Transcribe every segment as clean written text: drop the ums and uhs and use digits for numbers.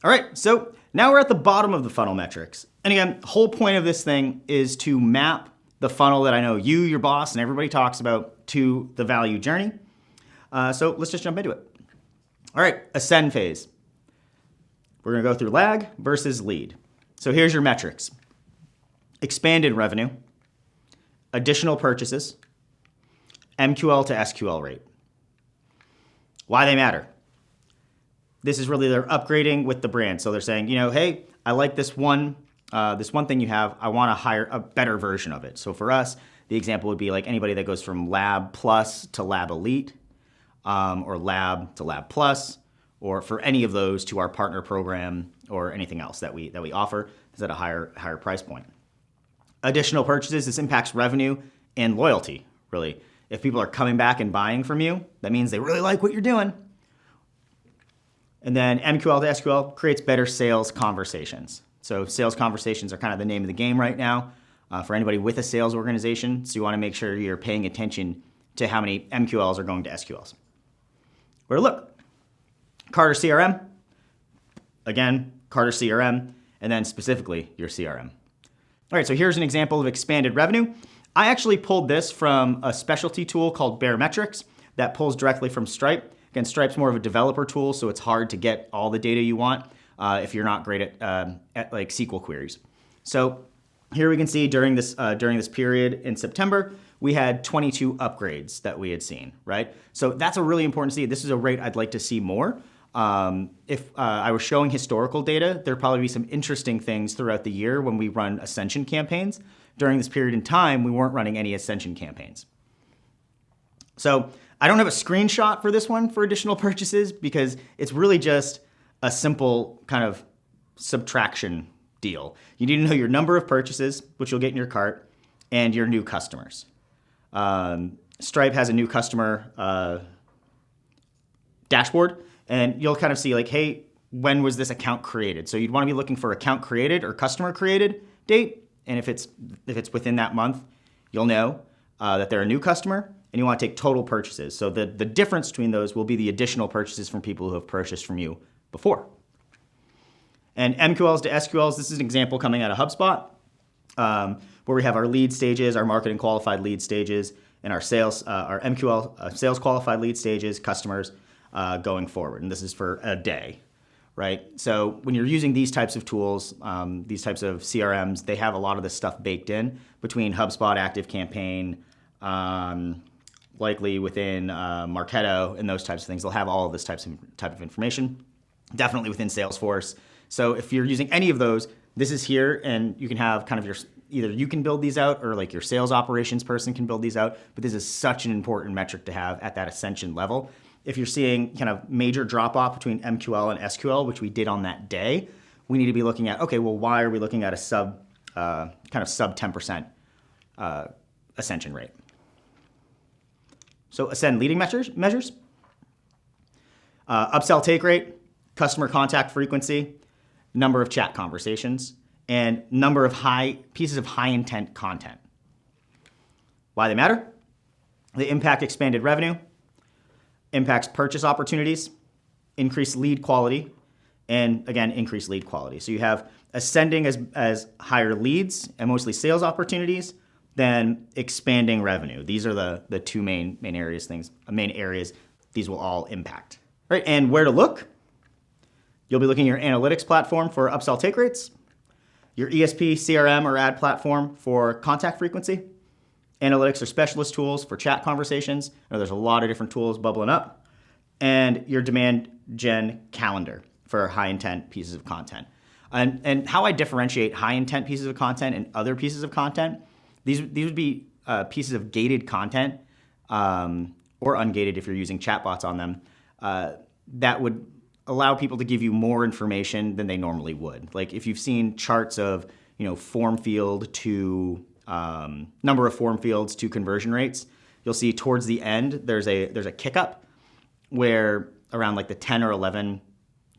All right, so now we're at the bottom of the funnel metrics. And again, the whole point of this thing is to map the funnel that I know you, your boss, and everybody talks about to the value journey. So let's just jump into it. All right, ascend phase. We're gonna go through lag versus lead. So here's your metrics. Expanded revenue, additional purchases, MQL to SQL rate. Why they matter. This is really they're upgrading with the brand. So they're saying, hey, I like this one thing you have. I want to hire a better version of it. So for us, the example would be like anybody that goes from Lab Plus to Lab Elite, or Lab to Lab Plus, or for any of those to our partner program or anything else that we offer is at a higher price point. Additional purchases, this impacts revenue and loyalty, really. If people are coming back and buying from you, that means they really like what you're doing. And then MQL to SQL creates better sales conversations. So sales conversations are kind of the name of the game right now for anybody with a sales organization. So you want to make sure you're paying attention to how many MQLs are going to SQLs. Where to look? Carter CRM. Again, Carter CRM, and then specifically your CRM. All right, so here's an example of expanded revenue. I actually pulled this from a specialty tool called Metrics that pulls directly from Stripe. Again, Stripe's more of a developer tool, so it's hard to get all the data you want if you're not great at like SQL queries. So here we can see during this period in September, we had 22 upgrades that we had seen, right? So that's a really important to see. This is a rate I'd like to see more. If I was showing historical data, there'd probably be some interesting things throughout the year when we run ascension campaigns. During this period in time, we weren't running any ascension campaigns. So I don't have a screenshot for this one for additional purchases because it's really just a simple kind of subtraction deal. You need to know your number of purchases, which you'll get in your cart, and your new customers. Stripe has a new customer dashboard, and you'll kind of see like, hey, when was this account created? So you'd want to be looking for account created or customer created date, and if it's within that month, you'll know that they're a new customer, and you want to take total purchases. So the difference between those will be the additional purchases from people who have purchased from you before. And MQLs to SQLs, this is an example coming out of HubSpot, where we have our lead stages, our marketing qualified lead stages, and our sales, our MQL sales qualified lead stages, customers going forward. And this is for a day, right? So when you're using these types of tools, these types of CRMs, they have a lot of this stuff baked in between HubSpot, ActiveCampaign, likely within Marketo and those types of things. They'll have all of this type of information, definitely within Salesforce. So if you're using any of those, this is here, and you can have kind of your, either you can build these out or like your sales operations person can build these out, but this is such an important metric to have at that ascension level. If you're seeing kind of major drop off between MQL and SQL, which we did on that day, we need to be looking at, okay, well, why are we looking at a sub 10% ascension rate? So ascend leading measures, upsell take rate, customer contact frequency, number of chat conversations, and number of pieces of high intent content. Why they matter? They impact expanded revenue, impacts purchase opportunities, increased lead quality, and again, increased lead quality. So you have ascending as higher leads and mostly sales opportunities, then expanding revenue. These are the two main areas these will all impact. Right, and where to look? You'll be looking at your analytics platform for upsell take rates, your ESP, CRM, or ad platform for contact frequency, analytics or specialist tools for chat conversations. There's a lot of different tools bubbling up, and your demand gen calendar for high intent pieces of content. And how I differentiate high intent pieces of content and other pieces of content, these would be pieces of gated content or ungated if you're using chatbots on them that would allow people to give you more information than they normally would. Like if you've seen charts of form field to number of form fields to conversion rates, you'll see towards the end there's a kick up where around like the 10 or 11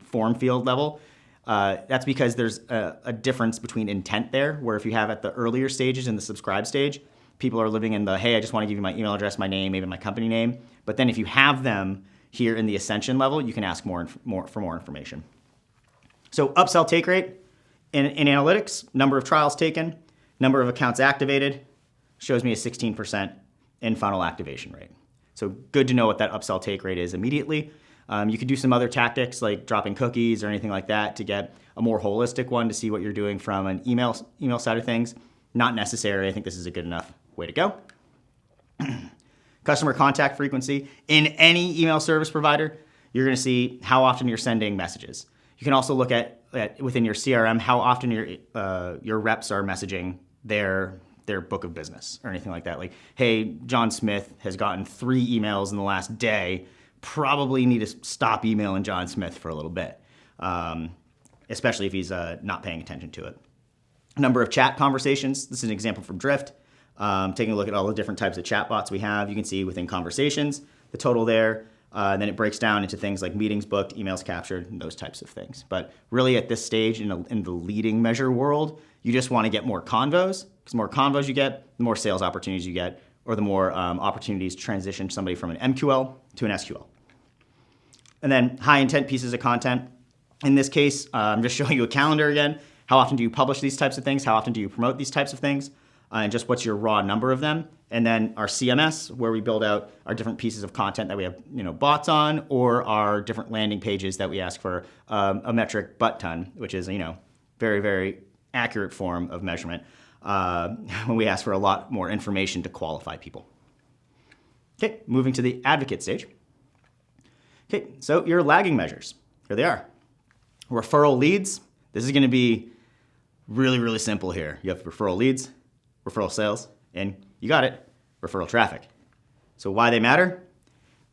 form field level. That's because there's a difference between intent there, where if you have at the earlier stages in the subscribe stage, people are living in the, hey, I just want to give you my email address, my name, maybe my company name. But then if you have them here in the ascension level, you can ask for more information. So upsell take rate in analytics, number of trials taken, number of accounts activated, shows me a 16% in-funnel activation rate. So good to know what that upsell take rate is immediately. You could do some other tactics like dropping cookies or anything like that to get a more holistic one to see what you're doing from an email side of things. Not necessary. I think this is a good enough way to go. Customer contact frequency. In any email service provider, you're going to see how often you're sending messages. You can also look at within your CRM how often your reps are messaging their book of business or anything like that. Like, hey, John Smith has gotten 3 emails in the last day. Probably need to stop emailing John Smith for a little bit, especially if he's not paying attention to it. Number of chat conversations. This is an example from Drift. Taking a look at all the different types of chat bots we have. You can see within conversations, the total there. Then it breaks down into things like meetings booked, emails captured, and those types of things. But really at this stage in the leading measure world, you just want to get more convos, because the more convos you get, the more sales opportunities you get, or the more opportunities transition somebody from an MQL to an SQL. And then high intent pieces of content. In this case, I'm just showing you a calendar again. How often do you publish these types of things? How often do you promote these types of things? And just what's your raw number of them? And then our CMS, where we build out our different pieces of content that we have bots on, or our different landing pages that we ask for a metric butt ton, which is very, very accurate form of measurement when we ask for a lot more information to qualify people. Okay, moving to the advocate stage. Okay, so your lagging measures, here they are. Referral leads, this is gonna be really, really simple here. You have referral leads, referral sales, and you got it, referral traffic. So why they matter?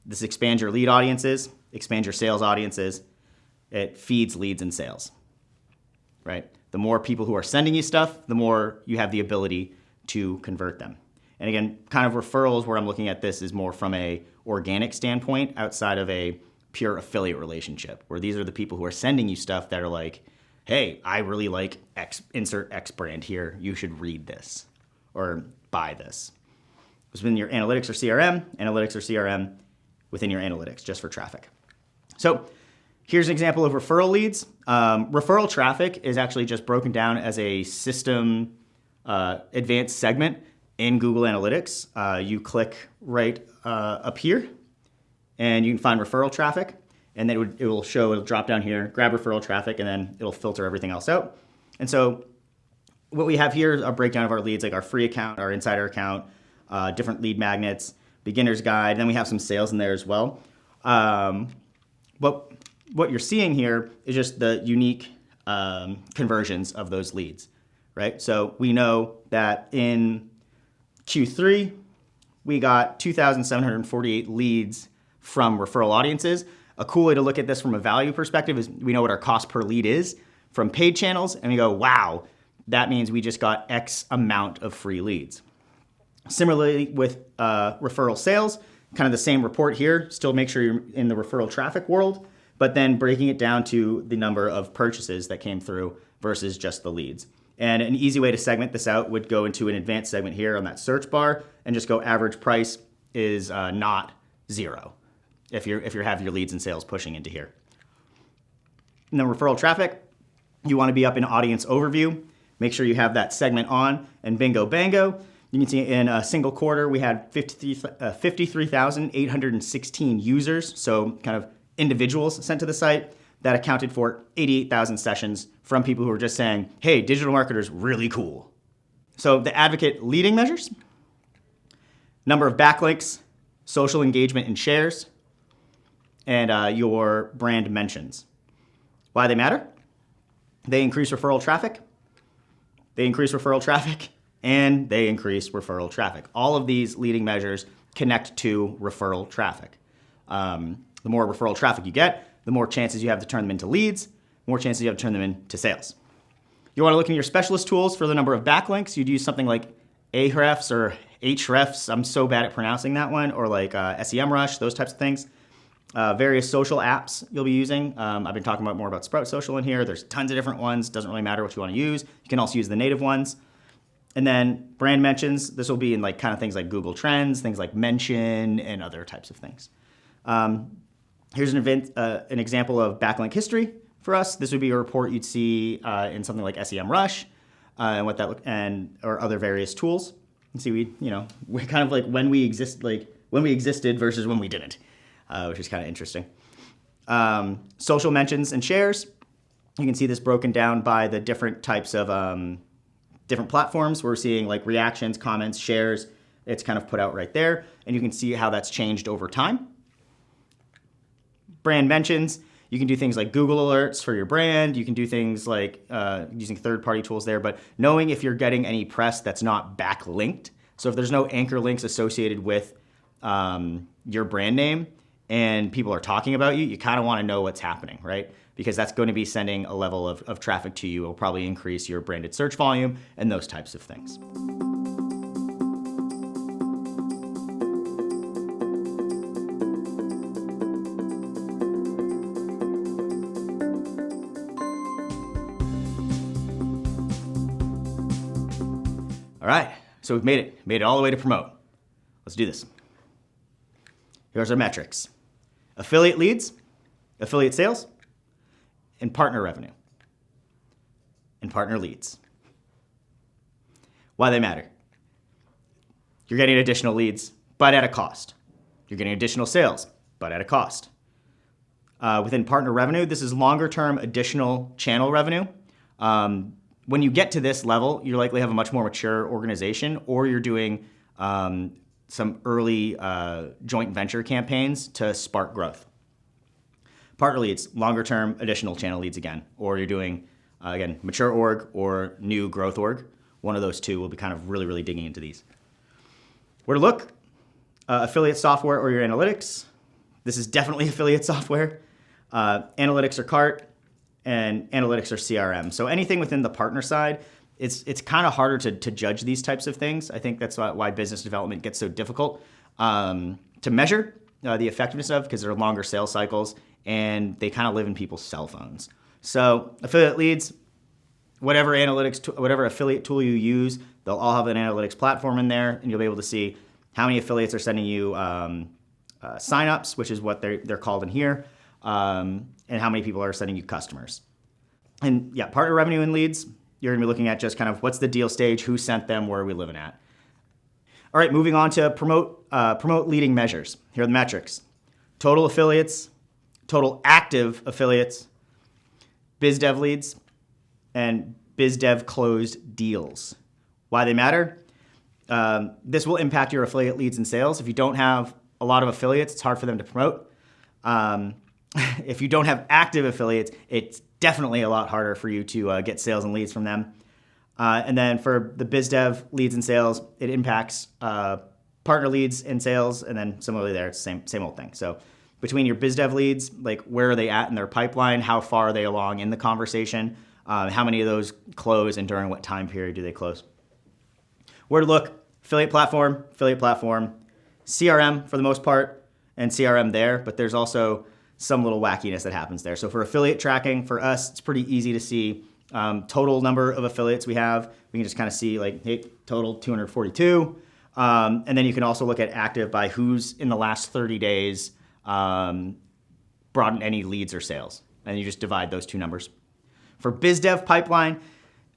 This expands your lead audiences, expands your sales audiences, it feeds leads and sales, right? The more people who are sending you stuff, the more you have the ability to convert them. And again, kind of referrals where I'm looking at this is more from a organic standpoint outside of a pure affiliate relationship, where these are the people who are sending you stuff that are like, hey, I really like X, insert X brand here, you should read this or buy this. It's within your analytics or CRM within your analytics, just for traffic. So here's an example of referral leads. Referral traffic is actually just broken down as a system advanced segment in Google Analytics. You click right up here, and you can find referral traffic, and then it'll drop down here, grab referral traffic, and then it'll filter everything else out. And so what we have here is a breakdown of our leads, like our free account, our insider account, different lead magnets, beginner's guide, and then we have some sales in there as well. But what you're seeing here is just the unique conversions of those leads, right? So we know that in Q3, we got 2,748 leads from referral audiences. A cool way to look at this from a value perspective is we know what our cost per lead is from paid channels, and we go, wow, that means we just got X amount of free leads. Similarly with referral sales, kind of the same report here, still make sure you're in the referral traffic world, but then breaking it down to the number of purchases that came through versus just the leads. And an easy way to segment this out would go into an advanced segment here on that search bar and just go average price is not 0 if you have your leads and sales pushing into here. And then referral traffic, you want to be up in audience overview. Make sure you have that segment on, and bingo bango. You can see in a single quarter, we had 53,816 users, so kind of individuals sent to the site. That accounted for 88,000 sessions from people who were just saying, hey, digital marketer's really cool. So the advocate leading measures, number of backlinks, social engagement and shares, and your brand mentions. Why they matter? They increase referral traffic, and they increase referral traffic. All of these leading measures connect to referral traffic. The more referral traffic you get, the more chances you have to turn them into leads, more chances you have to turn them into sales. You want to look in your specialist tools for the number of backlinks. You'd use something like Ahrefs or Hrefs. I'm so bad at pronouncing that one, or like SEMrush, those types of things. Various social apps you'll be using. I've been talking more about Sprout Social in here. There's tons of different ones. Doesn't really matter what you want to use. You can also use the native ones. And then brand mentions. This will be in like kind of things like Google Trends, things like Mention, and other types of things. Here's an example of backlink history. For us, this would be a report you'd see in something like SEMrush and what that or other various tools. And see, we're kind of like when we existed versus when we didn't, which is kind of interesting. Social mentions and shares. You can see this broken down by the different types of different platforms. We're seeing like reactions, comments, shares. It's kind of put out right there, and you can see how that's changed over time. Brand mentions. You can do things like Google alerts for your brand. You can do things like using third-party tools there, but knowing if you're getting any press that's not backlinked. So if there's no anchor links associated with your brand name and people are talking about you, you kind of want to know what's happening, right? Because that's going to be sending a level of traffic to you. It will probably increase your branded search volume and those types of things. All right, so we've made it all the way to promote. Let's do this. Here's our metrics: affiliate leads, affiliate sales, and partner revenue, and partner leads. Why they matter? You're getting additional leads, but at a cost. You're getting additional sales, but at a cost. Within partner revenue, this is longer-term additional channel revenue. When you get to this level, you likely have a much more mature organization, or you're doing some early joint venture campaigns to spark growth. Partner leads, longer term additional channel leads again, or you're doing, again, mature org or new growth org. One of those two will be kind of really, really digging into these. Where to look? Affiliate software or your analytics. This is definitely affiliate software. Analytics or cart, and analytics or CRM. So anything within the partner side, it's kind of harder to judge these types of things. I think that's why business development gets so difficult to measure the effectiveness of, because they're longer sales cycles and they kind of live in people's cell phones. So affiliate leads, whatever affiliate tool you use, they'll all have an analytics platform in there, and you'll be able to see how many affiliates are sending you signups, which is what they're called in here, and how many people are sending you customers. And yeah, partner revenue and leads, you're gonna be looking at just kind of what's the deal stage, who sent them, where are we living at. All right, moving on to promote leading measures. Here are the metrics: total affiliates, total active affiliates, biz dev leads, and biz dev closed deals. Why they matter? This will impact your affiliate leads and sales. If you don't have a lot of affiliates, it's hard for them to promote. If you don't have active affiliates, it's definitely a lot harder for you to get sales and leads from them. And then for the biz dev leads and sales, it impacts partner leads and sales, and then similarly there, it's the same old thing. So between your biz dev leads, like where are they at in their pipeline, how far are they along in the conversation, how many of those close, and during what time period do they close. Where to look: affiliate platform, CRM for the most part, and CRM there, but there's also some little wackiness that happens there. So for affiliate tracking, for us, it's pretty easy to see total number of affiliates we have. We can just kind of see like, hey, total 242. And then you can also look at active by who's in the last 30 days brought in any leads or sales. And you just divide those two numbers. For biz dev pipeline,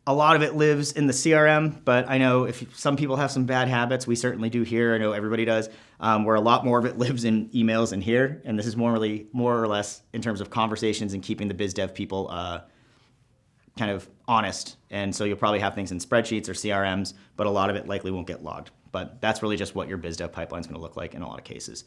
a lot of it lives in the CRM, but I know if some people have some bad habits, we certainly do here. I know everybody does, where a lot more of it lives in emails and here. And this is more or less in terms of conversations and keeping the biz dev people kind of honest. And so you'll probably have things in spreadsheets or CRMs, but a lot of it likely won't get logged. But that's really just what your biz dev pipeline is going to look like in a lot of cases.